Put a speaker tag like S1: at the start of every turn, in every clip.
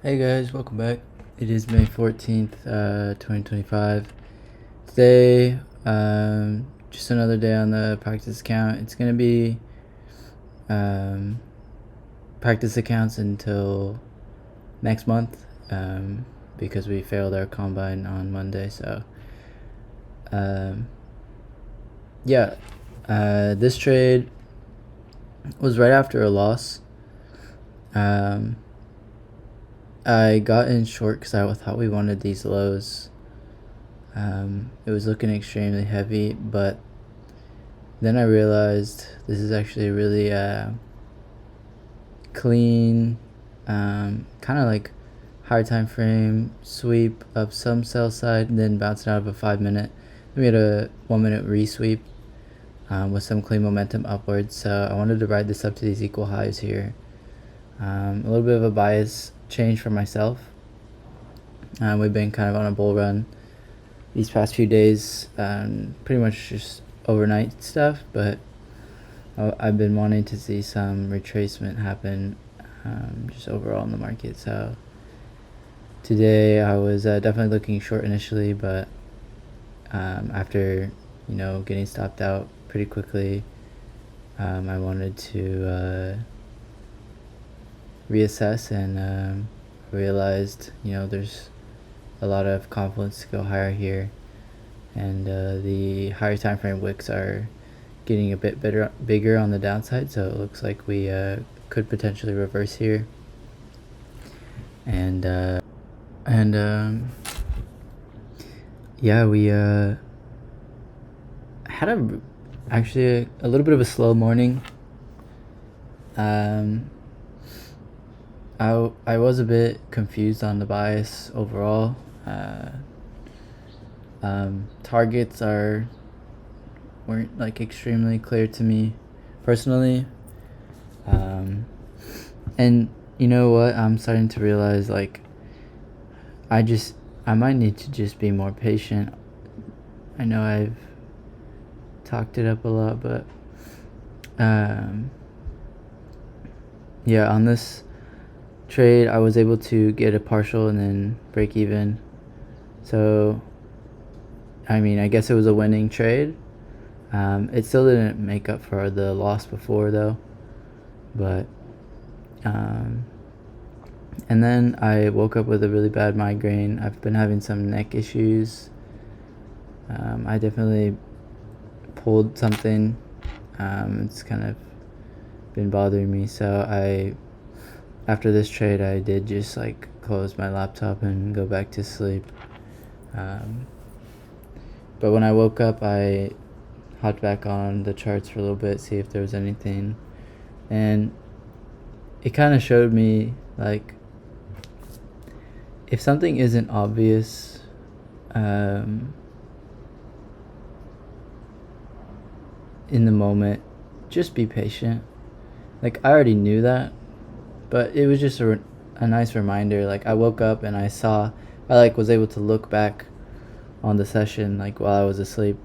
S1: Hey guys, welcome back. It is May 14th, 2025. Today, just another day on the practice account. It's going to be practice accounts until next month because we failed our combine on Monday. So, this trade was right after a loss. I got in short because I thought we wanted these lows. It was looking extremely heavy, but then I realized this is actually a really clean, kind of like higher time frame sweep of some sell side, and then bouncing out of a 5-minute. Then we had a 1-minute resweep with some clean momentum upwards. So I wanted to ride this up to these equal highs here. A little bit of a bias change for myself. We've been kind of on a bull run these past few days, pretty much just overnight stuff, but I've been wanting to see some retracement happen just overall in the market. So today I was definitely looking short initially, but after getting stopped out pretty quickly, I wanted to reassess and realized there's a lot of confidence to go higher here, and the higher time frame wicks are getting a bit bigger on the downside, so it looks like we could potentially reverse here, and we had actually a little bit of a slow morning. I was a bit confused on the bias overall. Targets weren't like extremely clear to me personally. And you know what? I'm starting to realize like I might need to just be more patient. I know I've talked it up a lot, but on this trade I was able to get a partial and then break even. So I guess it was a winning trade. It still didn't make up for the loss before though, but and then I woke up with a really bad migraine. I've been having some neck issues. I definitely pulled something. It's kind of been bothering me, so after this trade I did just like close my laptop and go back to sleep. But when I woke up I hopped back on the charts for a little bit, see if there was anything, and it kind of showed me like if something isn't obvious, in the moment, just be patient. Like I already knew that, but it was just a nice reminder. Like I woke up and I was able to look back on the session like while I was asleep,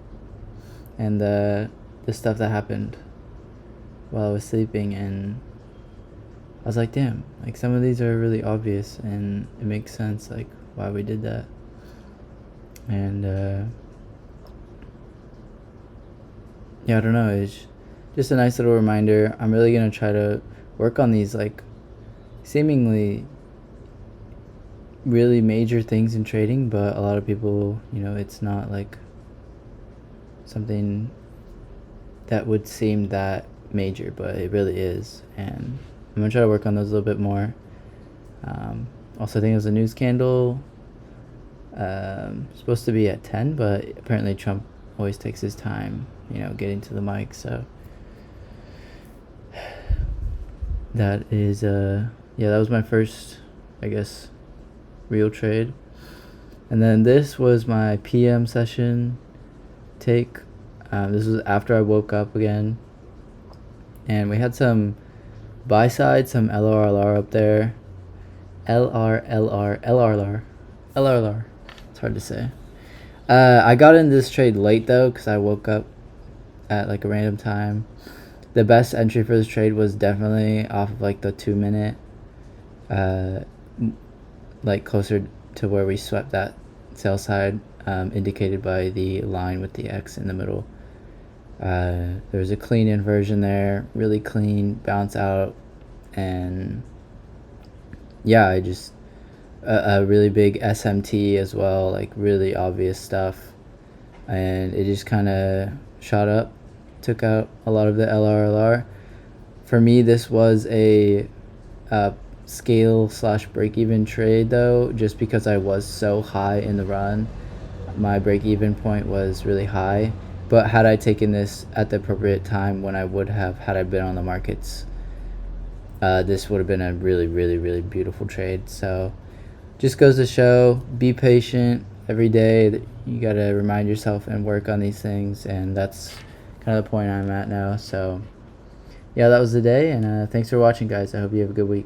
S1: and the stuff that happened while I was sleeping, and I was like, damn, like some of these are really obvious and it makes sense like why we did that. And I don't know, it's just a nice little reminder. I'm really gonna try to work on these like seemingly really major things in trading, but a lot of people, it's not like something that would seem that major, but it really is, and I'm gonna try to work on those a little bit more. Also, I think it was a news candle, supposed to be at 10, but apparently Trump always takes his time getting to the mic, so that is that was my first, I guess, real trade. And then this was my PM session take. This was after I woke up again, and we had some buy side, some LRLR up there. LRLR. It's hard to say. I got in this trade late though because I woke up at like a random time. The best entry for this trade was definitely off of like the 2-minute like closer to where we swept that sell side, indicated by the line with the X in the middle. There's a clean inversion there, really clean bounce out, and yeah, I just a really big SMT as well, like really obvious stuff, and it just kind of shot up, took out a lot of the LRLR. For me, this was a scale slash break even trade though, just because I was so high in the run. My break even point was really high, but had I taken this at the appropriate time when I would have had I been on the markets, this would have been a really, really, really beautiful trade. So just goes to show, be patient every day. That you got to remind yourself and work on these things, and that's kind of the point I'm at now. So yeah, that was the day, and thanks for watching, guys. I hope you have a good week.